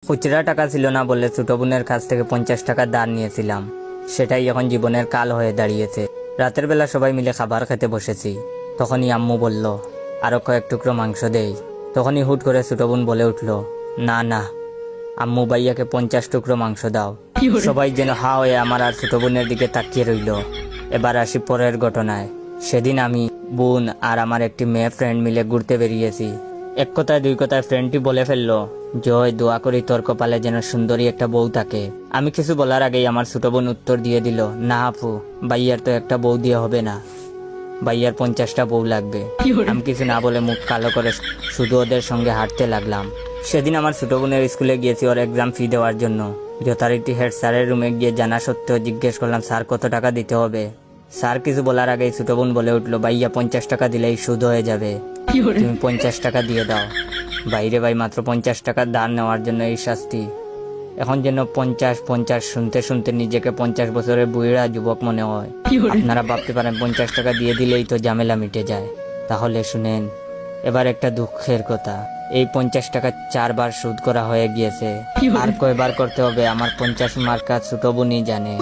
খুচরা টাকা ছিল না বলে ছোট বোনের কাছ থেকে 50 টাকা ধার নিয়েছিলাম। সেটাই এখন জীবনের কাল হয়ে দাঁড়িয়েছে। রাতের বেলা সবাই মিলে খাবার খেতে বসেছি। তখনই আম্মু বলল, আরো কয়েক টুকরো মাংস দেই। তখনই হুট করে ছোট বোন বলে উঠল, না না আম্মু, ভাইয়াকে 50 টুকরো মাংস দাও। সবাই যেন হা হয়ে আমার আর ছোট বোনের দিকে তাকিয়ে রইল। এবার আসি পরের ঘটনায়। সেদিন আমি, বোন আর আমার একটি মেয়ে ফ্রেন্ড মিলে ঘুরতে বেরিয়েছি। এক কথায় দুই কথায় ফ্রেন্ডটি বলে ফেললো, জয় দোয়া করি তোর কপালে যেন সুন্দরী একটা বউ থাকে। আমি কিছু বলার আগেই আমার ছোট বোন উত্তর দিয়ে দিল, না আপু, ভাইয়ার তো একটা বউ দিয়ে হবে না, ভাইয়ার 50টা বউ লাগবে। আমি কিছু না বলে মুখ কালো করে শুধু ওদের সঙ্গে হাঁটতে লাগলাম। সেদিন আমার ছোট বোনের স্কুলে গিয়েছি ওর এক্সাম ফি দেওয়ার জন্য। যথারীতি হেড স্যারের রুমে গিয়ে জানা সত্ত্বেও জিজ্ঞেস করলাম, স্যার কত টাকা দিতে হবে? স্যার কিছু বলার আগেই ছোট বোন বলে উঠলো, ভাইয়া 50 টাকা দিলেই সুদ হয়ে যাবে, তুমি 50 টাকা দিয়ে দাও। বাইরে ভাই, মাত্র 50 টাকা ধার নেওয়ার জন্য এই শাস্তি। এখন যেন 50 শুনতে শুনতে নিজেকে 50 বছরের বুড়া যুবক মনে হয়। আপনারা ভাবতে পারেন 50 টাকা দিয়ে দিলেই তো ঝামেলা মিটে যায়। তাহলে শুনেন এবার একটা দুঃখের কথা, এই 50 টাকা 4 বার সুদ করা হয়ে গিয়েছে। আর কয়বার করতে হবে আমার 50 মার্কা ছোট বোনই জানে।